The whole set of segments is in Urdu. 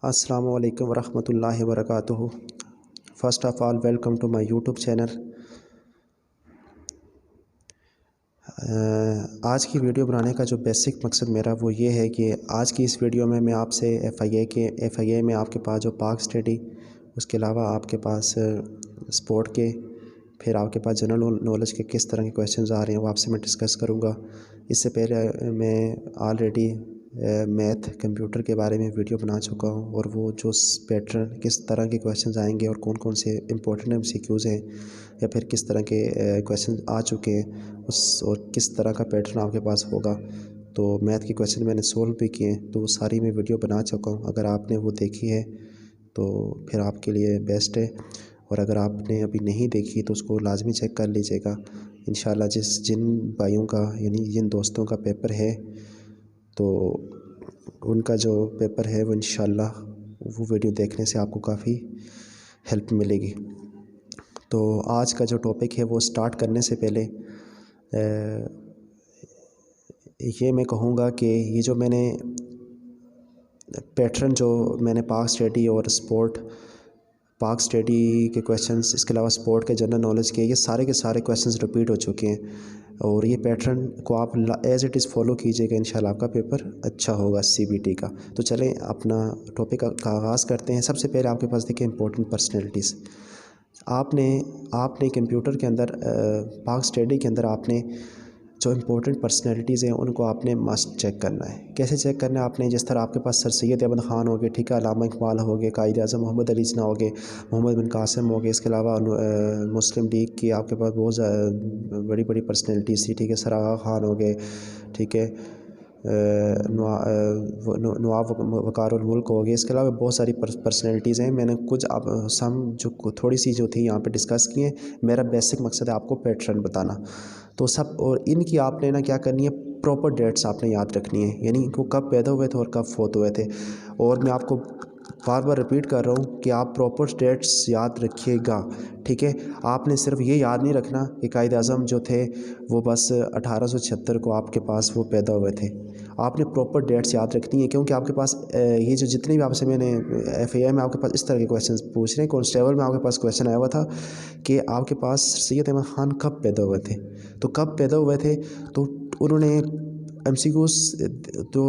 السلام علیکم ورحمۃ اللہ وبرکاتہ۔ First of all welcome to my YouTube channel. آج کی ویڈیو بنانے کا جو بیسک مقصد میرا وہ یہ ہے کہ آج کی اس ویڈیو میں آپ سے ایف آئی اے میں آپ کے پاس جو پاک اسٹڈی، اس کے علاوہ آپ کے پاس سپورٹ کے، پھر آپ کے پاس جنرل نالج کے کس طرح کے کویشچنز آ رہے ہیں وہ آپ سے میں ڈسکس کروں گا۔ اس سے پہلے میں آلریڈی میتھ کمپیوٹر کے بارے میں ویڈیو بنا چکا ہوں، اور وہ جو پیٹرن کس طرح کے کویشچنز آئیں گے اور کون کون سے امپورٹنٹ MCQs ہیں یا پھر کس طرح کے کویشچن آ چکے ہیں اور کس طرح کا پیٹرن آپ کے پاس ہوگا، تو میتھ کے کویشچن میں نے سولو بھی کیے ہیں، تو وہ ساری میں ویڈیو بنا چکا ہوں۔ اگر آپ نے وہ دیکھی ہے تو پھر آپ کے لیے بیسٹ ہے، اور اگر آپ نے ابھی نہیں دیکھی تو اس کو لازمی چیک کر لیجیے گا۔ انشاءاللہ جن بھائیوں کا یعنی جن دوستوں کا پیپر ہے تو ان کا جو پیپر ہے وہ انشاءاللہ وہ ویڈیو دیکھنے سے آپ کو کافی ہیلپ ملے گی۔ تو آج کا جو ٹاپک ہے وہ سٹارٹ کرنے سے پہلے یہ میں کہوں گا کہ یہ جو میں نے پیٹرن جو میں نے پاک اسٹڈی اور سپورٹ، پاک اسٹڈی کے کویشچنس، اس کے علاوہ سپورٹ کے جنرل نالج کے، یہ سارے کے سارے کویشچنس ریپیٹ ہو چکے ہیں، اور یہ پیٹرن کو آپ ایز اٹ از فالو کیجیے گا، انشاءاللہ آپ کا پیپر اچھا ہوگا CBT کا۔ تو چلیں اپنا ٹاپک کا آغاز کرتے ہیں۔ سب سے پہلے آپ کے پاس دیکھیں امپورٹنٹ پرسنالٹیز۔ آپ نے کمپیوٹر کے اندر پاک اسٹڈی کے اندر آپ نے جو امپورٹنٹ پرسنالٹیز ہیں ان کو آپ نے مسٹ چیک کرنا ہے۔ کیسے چیک کرنا ہے آپ نے؟ جس طرح آپ کے پاس سر سید احمد خان ہو گئے، ٹھیک ہے، علامہ اقبال ہو گئے، قائد اعظم محمد علی جناح ہو گئے، محمد بن قاسم ہو گئے، اس کے علاوہ مسلم لیگ کی آپ کے پاس بہت بڑی بڑی پرسنالٹیز تھی، ٹھیک ہے، سر آغا خان ہو گئے، ٹھیک ہے، نواب وقار الملک ہو گئے، اس کے علاوہ بہت ساری پرسنالٹیز ہیں۔ میں نے کچھ جو تھوڑی سی جو تھی یہاں پہ ڈسکس کی ہیں۔ میرا بیسک مقصد ہے آپ کو پیٹرن بتانا، تو اور ان کی آپ نے کیا کرنی ہے، پراپر ڈیٹس آپ نے یاد رکھنی ہے، یعنی وہ کب پیدا ہوئے تھے اور کب فوت ہوئے تھے۔ اور میں آپ کو بار بار ریپیٹ کر رہا ہوں کہ آپ پراپر ڈیٹس یاد رکھیے گا، ٹھیک ہے۔ آپ نے صرف یہ یاد نہیں رکھنا کہ قائد اعظم جو تھے وہ بس 1876 کو آپ کے پاس وہ پیدا ہوئے تھے۔ آپ نے پراپر ڈیٹس یاد رکھنی ہے، کیونکہ آپ کے پاس یہ جو جتنے بھی آپ سے میں نے FAI میں آپ کے پاس اس طرح کے کویشچنس پوچھ رہے ہیں۔ کانسٹیبل میں آپ کے پاس کویشچن آیا ہوا تھا کہ آپ کے پاس سید احمد خان کب پیدا ہوئے تھے، تو کب پیدا ہوئے تھے، تو انہوں نے MCQs تو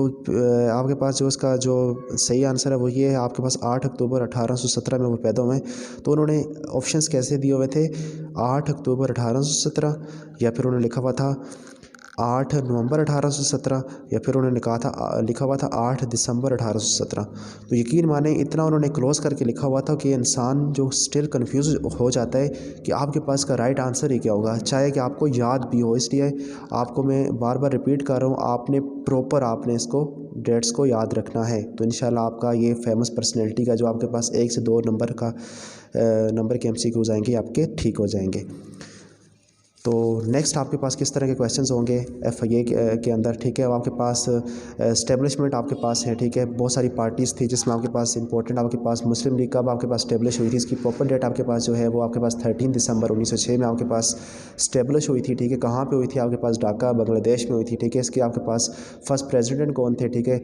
آپ کے پاس جو اس کا جو صحیح آنسر ہے وہ یہ ہے، آپ کے پاس 8 اکتوبر 1817 میں وہ پیدا ہوئے ہیں۔ تو انہوں نے آپشنس کیسے دیے ہوئے تھے، 8 اکتوبر 1817، یا پھر انہوں نے لکھا ہوا تھا 8 نومبر 1817، یا پھر انہوں نے لکھا ہوا تھا 8 دسمبر 1817۔ تو یقین مانیں اتنا انہوں نے کلوز کر کے لکھا ہوا تھا کہ انسان جو اسٹل کنفیوز ہو جاتا ہے کہ آپ کے پاس کا رائٹ آنسر ہی کیا ہوگا، چاہے کہ آپ کو یاد بھی ہو۔ اس لیے آپ کو میں بار بار ریپیٹ کر رہا ہوں، آپ نے اس کو ڈیٹس کو یاد رکھنا ہے، تو انشاءاللہ آپ کا یہ فیمس پرسنالٹی کا جو آپ کے پاس 1 سے 2 نمبر کے MCQs آئیں گے آپ کے ٹھیک ہو جائیں گے۔ تو نیکسٹ آپ کے پاس کس طرح کے کویشچنز ہوں گے FIA کے اندر، ٹھیک ہے۔ آپ کے پاس اسٹیبلشمنٹ آپ کے پاس ہے، ٹھیک ہے، بہت ساری پارٹیز تھی جس میں آپ کے پاس امپورٹنٹ آپ کے پاس مسلم لیگ کب آپ کے پاس اسٹیبلش ہوئی تھی، اس کی پراپر ڈیٹ آپ کے پاس جو ہے وہ آپ کے پاس 13 دسمبر 1906 میں آپ کے پاس اسٹیبلش ہوئی تھی، ٹھیک ہے۔ کہاں پہ ہوئی تھی؟ آپ کے پاس ڈھاکہ بنگلہ دیش میں ہوئی تھی، ٹھیک ہے۔ اس کے آپ کے پاس فرسٹ پریزیڈنٹ کون تھے، ٹھیک ہے،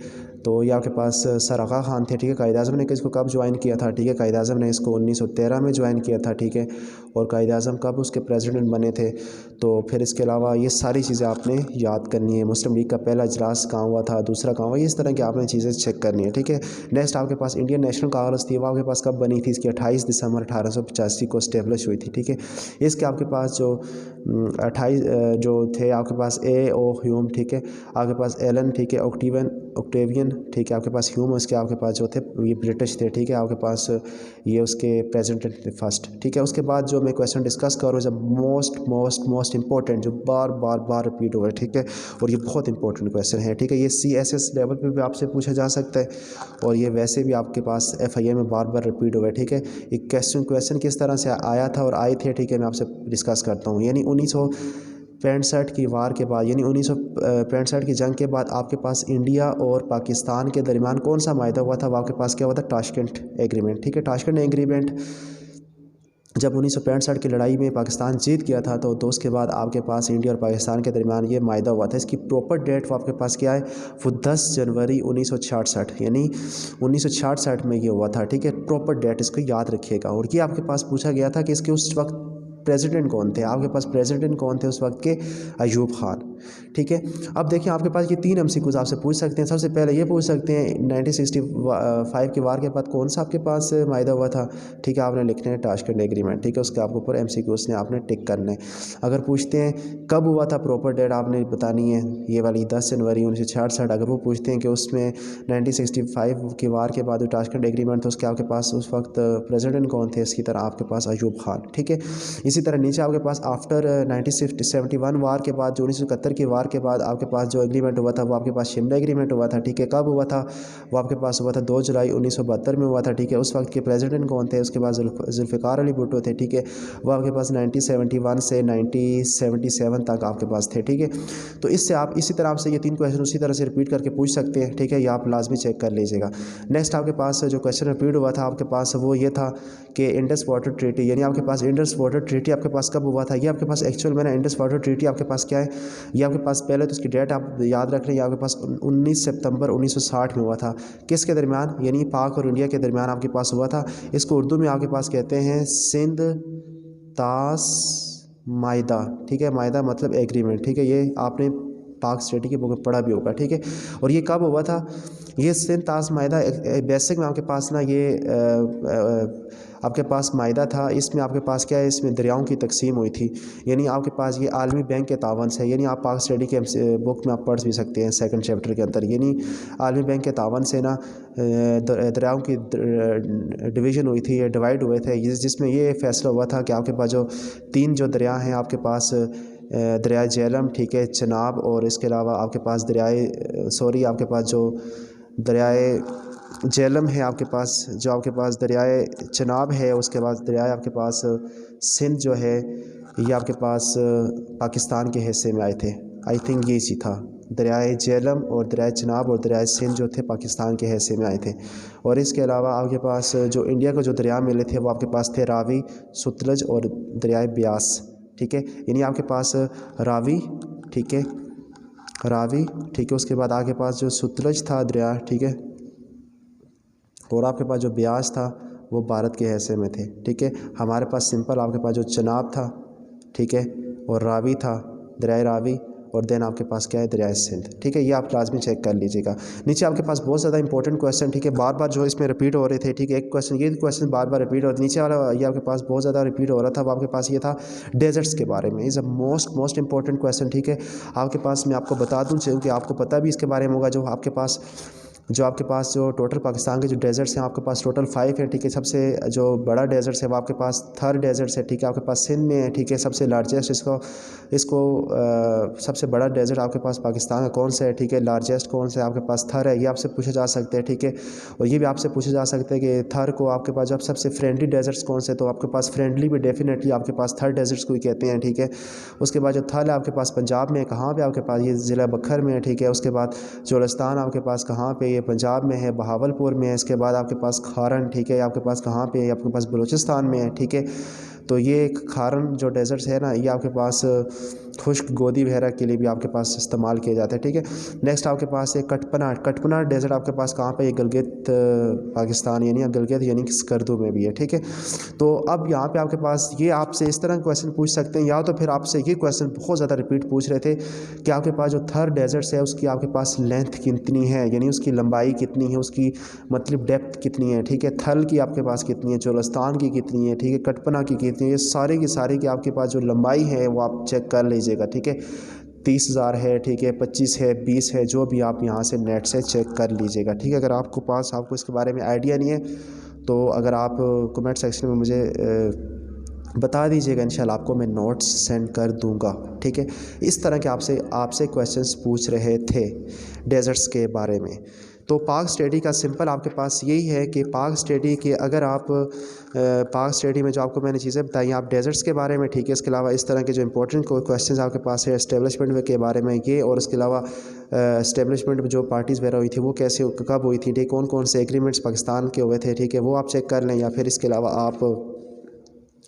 تو یہ آپ کے پاس سر آغا خان تھے، ٹھیک ہے۔ قائد اعظم نے اس کو کب جوائن کیا تھا، ٹھیک ہے، قائد اعظم نے اس کو 1913 میں جوائن کیا تھا، ٹھیک ہے، اور قائد اعظم کب اس کے پریزیڈنٹ بنے تھے۔ تو پھر اس کے علاوہ یہ ساری چیزیں آپ نے یاد کرنی ہے۔ مسلم لیگ کا پہلا اجلاس کہاں ہوا تھا، دوسرا کہاں ہوا، اس طرح کی آپ نے چیزیں چیک کرنی ہے، ٹھیک ہے۔ نیکسٹ آپ کے پاس انڈین نیشنل کانگریس تھی، وہ آپ کے پاس کب بنی تھی، اس کی 28 دسمبر 1885 کو اسٹیبلش ہوئی تھی، ٹھیک ہے۔ اس کے آپ کے پاس جو 28 جو تھے آپ کے پاس A.O. ہیوم، ٹھیک ہے، آپ کے پاس ایلن، ٹھیک ہے، اوکٹیوین، ٹھیک ہے، آپ کے پاس ہیوم، اس کے آپ کے پاس جو تھے یہ برٹش تھے، ٹھیک ہے، آپ کے پاس یہ اس کے پریزیڈنٹ تھے فرسٹ، ٹھیک ہے۔ اس کے بعد جو میں کویشچن ڈسکس کر رہا ہوں جب موسٹ امپورٹنٹ جو بار ریپیٹ ہوا ہے، ٹھیک ہے، اور یہ بہت امپورٹنٹ کویشچن ہے، ٹھیک ہے۔ یہ CSS لیول پہ بھی آپ سے پوچھا جا سکتا ہے، اور یہ ویسے بھی آپ کے پاس FIA میں بار ریپیٹ ہوا ہے، ٹھیک ہے۔ یہ کویشچن کس طرح سے آیا تھا اور آئے تھے، ٹھیک ہے، میں آپ سے ڈسکس کرتا ہوں۔ یعنی 1965 کی وار کے بعد، یعنی 1965 کی جنگ کے بعد آپ کے پاس انڈیا اور پاکستان کے درمیان کون سا معاہدہ ہوا تھا، وہ آپ کے پاس کیا ہوا تھا، تاشکند ایگریمنٹ، ٹھیک ہے۔ تاشکند ایگریمنٹ جب 1965 کی لڑائی میں پاکستان جیت گیا تھا تو اس کے بعد آپ کے پاس انڈیا اور پاکستان کے درمیان یہ معاہدہ ہوا تھا. اس کی پراپر ڈیٹ وہ آپ کے پاس کیا ہے، وہ 10 جنوری 1966، یعنی 1966 میں یہ ہوا تھا. ٹھیک ہے، پراپر ڈیٹ اس کو یاد رکھیے گا. اور یہ آپ کے پاس پوچھا گیا تھا کہ اس کے اس وقت پریزیڈنٹ کون تھے. آپ کے پاس پریزیڈنٹ کون تھے اس وقت کے؟ ایوب خان. ٹھیک ہے، اب دیکھیں آپ کے پاس یہ 3 MCQs آپ سے پوچھ سکتے ہیں. سب سے پہلے یہ پوچھ سکتے ہیں 1965 کی وار کے بعد کون سا آپ کے پاس معاہدہ ہوا تھا. ٹھیک ہے، آپ نے لکھنا ہے تاشکند ایگریمنٹ. ٹھیک ہے، اس کے آپ کے اوپر MCQs نے آپ نے ٹک کرنا ہے. اگر پوچھتے ہیں کب ہوا تھا، پراپر ڈیٹ آپ نے بتانی ہے، یہ والی 10 جنوری 1966. اگر وہ پوچھتے ہیں کہ اس میں 1965 کی وار کے بعد جو تاشکند ایگریمنٹ تھا اس کے آپ کے پاس اس وقت پریزیڈنٹ کون تھے، اس کی طرح آپ کے پاس ایوب خان. ٹھیک ہے، اسی طرح نیچے آپ کے پاس آفٹر 1971 وار کے بعد جو 1971 کی وار کے بعد آپ کے پاس جو ایگریمنٹ ہوا تھا وہ آپ کے پاس شملہ ایگریمنٹ ہوا تھا. ٹھیک ہے، کب ہوا تھا؟ وہ آپ کے پاس ہوا تھا 2 جولائی 1972 میں ہوا تھا. ٹھیک ہے، اس وقت کے پریزیڈنٹ کون تھے؟ اس کے بعد ذوالفقار علی بھٹو تھے. ٹھیک ہے، وہ آپ کے پاس 1971 سے 1977 تک آپ کے پاس تھے. ٹھیک ہے، تو اس سے آپ اسی طرح آپ سے یہ 3 کویشچن اسی طرح سے رپیٹ کر کے پوچھ سکتے ہیں. ٹھیک ہے، یہ آپ لازمی چیک کر لیجیے گا. نیکسٹ آپ کے پاس جو کویشچن رپیٹ ہوا تھا آپ کے پاس وہ یہ تھا کہ انڈس واٹر ٹریٹی، یعنی آپ کے پاس انڈس واٹر ٹریٹی آپ کے پاس کب ہوا تھا. یہ آپ کے پاس ایکچوئل میں نا انڈس واٹر ٹریٹی آپ کے پاس کیا ہے، یہ آپ کے پاس پہلے تو اس کی ڈیٹ آپ یاد رکھ لیں. یہ آپ کے پاس 19 ستمبر 1960 میں ہوا تھا. کس کے درمیان؟ یعنی پاک اور انڈیا کے درمیان آپ کے پاس ہوا تھا. اس کو اردو میں آپ کے پاس کہتے ہیں سندھ طاس معاہدہ. ٹھیک ہے، معاہدہ مطلب ایگریمنٹ. ٹھیک ہے، یہ آپ نے پاک اسٹڈی کی بک میں پڑھا بھی ہوگا. ٹھیک ہے، اور یہ کب ہوا تھا؟ یہ سندھ طاس معاہدہ بیسک میں آپ کے پاس نا یہ آپ کے پاس معاہدہ تھا. اس میں آپ کے پاس کیا ہے، اس میں دریاؤں کی تقسیم ہوئی تھی. یعنی آپ کے پاس یہ عالمی بینک کے تعاون سے، یعنی آپ پاک اسٹڈی کے بک میں آپ پڑھ بھی سکتے ہیں 2nd چیپٹر کے اندر. یعنی عالمی بینک کے تعاون سے نا دریاؤں کی ڈویژن ہوئی تھی، ڈیوائڈ ہوئے تھے، جس میں یہ فیصلہ ہوا تھا کہ آپ کے پاس جو 3 جو دریا ہیں آپ کے پاس دریائے جہلم، ٹھیک ہے، چناب، اور اس کے علاوہ آپ کے پاس آپ کے پاس جو دریائے جہلم ہے آپ کے پاس، جو آپ کے پاس دریائے چناب ہے، اس کے بعد دریائے آپ کے پاس سندھ جو ہے یہ آپ کے پاس پاکستان کے حصے میں آئے تھے. آئی تھنک یہ چیز تھا، دریائے جہلم اور دریائے چناب اور دریائے سندھ جو تھے پاکستان کے حصے میں آئے تھے. اور اس کے علاوہ آپ کے پاس جو انڈیا کو جو دریا ملے تھے وہ آپ کے پاس تھے راوی، ستلج اور دریائے بیاس. ٹھیک ہے، یعنی آپ کے پاس راوی، ٹھیک ہے، راوی، ٹھیک ہے، اس کے بعد آپ کے پاس جو ستلج تھا دریا، ٹھیک ہے، اور آپ کے پاس جو بیاس تھا وہ بھارت کے حصے میں تھے. ٹھیک ہے، ہمارے پاس سمپل آپ کے پاس جو چناب تھا، ٹھیک ہے، اور راوی تھا، دریائے راوی، اور دین آپ کے پاس کیا ہے، دریائے سندھ. ٹھیک ہے، یہ آپ لازمی چیک کر لیجیے گا. نیچے آپ کے پاس بہت زیادہ انپورٹنٹ کویشچن، ٹھیک ہے، بار بار جو اس میں رپیٹ ہو رہے تھے. ٹھیک ہے، ایک کویشچن یہ کویشچن بار بار رپیٹ ہو رہا تھا. نیچے والا یہ آپ کے پاس بہت زیادہ رپیٹ ہو رہا تھا، وہ آپ کے پاس یہ تھا ڈیزرٹس کے بارے میں. از اے موسٹ امپورٹنٹ کویشچن. ٹھیک ہے، آپ کے پاس میں آپ کو بتا دوں کہ آپ کو پتہ بھی اس کے بارے میں ہوگا. جو آپ کے پاس جو ٹوٹل پاکستان کے جو ڈیزرٹس ہیں آپ کے پاس ٹوٹل 5 ہیں. ٹھیک ہے، سب سے جو بڑا ڈیزرٹس ہے وہ آپ کے پاس تھر ڈیزرٹس ہے. ٹھیک ہے، آپ کے پاس سندھ میں ہے. ٹھیک ہے، سب سے لارجسٹ اس کو سب سے بڑا ڈیزرٹ آپ کے پاس پاکستان کا کون سا ہے؟ ٹھیک ہے، لارجسٹ کون سا ہے؟ آپ کے پاس تھر ہے. یہ آپ سے پوچھا جا سکتا ہے. ٹھیک ہے، اور یہ بھی آپ سے پوچھا جا سکتا ہے کہ تھر کو آپ کے پاس جب سب سے فرینڈلی ڈیزرٹس کون سے؟ تو آپ کے پاس فرینڈلی بھی ڈیفینیٹلی آپ کے پاس تھر ڈیزرٹس کو ہی کہتے ہیں. ٹھیک ہے، اس کے بعد جو تھل ہے آپ کے پاس پنجاب میں ہے. کہاں پہ آپ کے پاس؟ یہ ضلع بکھر میں ہے. ٹھیک ہے، اس کے بعد چولستان آپ کے پاس کہاں پہ؟ یہ پنجاب میں ہے، بہاولپور میں ہے. اس کے بعد آپ کے پاس کھارن، ٹھیک ہے، آپ کے پاس کہاں پہ ہے؟ آپ کے پاس بلوچستان میں ہے. ٹھیک ہے، تو یہ کھارن جو ڈیزرٹس ہے نا یہ آپ کے پاس خشک گودی وغیرہ کے لیے بھی آپ کے پاس استعمال کیا جاتا ہے. ٹھیک ہے، نیکسٹ آپ کے پاس ہے کٹپنا ڈیزرٹ آپ کے پاس کہاں پہ؟ یہ گلگت پاکستان یعنی گلگت یعنی سکردو میں بھی ہے. ٹھیک ہے، تو اب یہاں پہ آپ کے پاس یہ آپ سے اس طرح کویشچن پوچھ سکتے ہیں، یا تو پھر آپ سے یہ کویشچن بہت زیادہ رپیٹ پوچھ رہے تھے کہ آپ کے پاس جو تھر ڈیزرٹس ہے اس کی آپ کے پاس لینتھ کتنی ہے، یعنی اس کی لمبائی کتنی ہے، اس کی مطلب ڈیپتھ کتنی ہے. ٹھیک ہے، تھل کی آپ کے پاس کتنی ہے، چولستان کی کتنی ہے، ٹھیک ہے، کٹپنا کی کتنی ہے. یہ سارے کی ساری کی آپ کے پاس جو لمبائی ہے وہ آپ چیک کر لیجیے گا. ٹھیک ہے، 30,000 ہے، ٹھیک ہے، 25 ہے، 20 ہے، جو بھی آپ یہاں سے نیٹ سے چیک کر لیجیے گا. ٹھیک ہے، اگر آپ کو اس کے بارے میں آئیڈیا نہیں ہے تو اگر آپ کمنٹ سیکشن میں مجھے بتا دیجیے گا، انشاءاللہ آپ کو میں نوٹس سینڈ کر دوں گا. ٹھیک ہے، اس طرح کے آپ سے کویشچنس پوچھ رہے تھے ڈیزرٹس کے بارے میں. تو پاک اسٹڈی کا سمپل آپ کے پاس یہی ہے کہ پاک اسٹڈی کے اگر آپ پاک اسٹڈی میں جو آپ کو میں نے چیزیں بتائی آپ ڈیزرٹس کے بارے میں، ٹھیک ہے، اس کے علاوہ اس طرح کے جو امپورٹنٹ کویشچنز آپ کے پاس ہے اسٹیبلشمنٹ کے بارے میں یہ، اور اس کے علاوہ اسٹیبلشمنٹ میں جو پارٹیز وغیرہ ہوئی تھی وہ کیسے کب ہوئی تھی، ٹھیک، کون کون سے ایگریمنٹس پاکستان کے ہوئے تھے، ٹھیک ہے، وہ آپ چیک کر لیں. یا پھر اس کے علاوہ آپ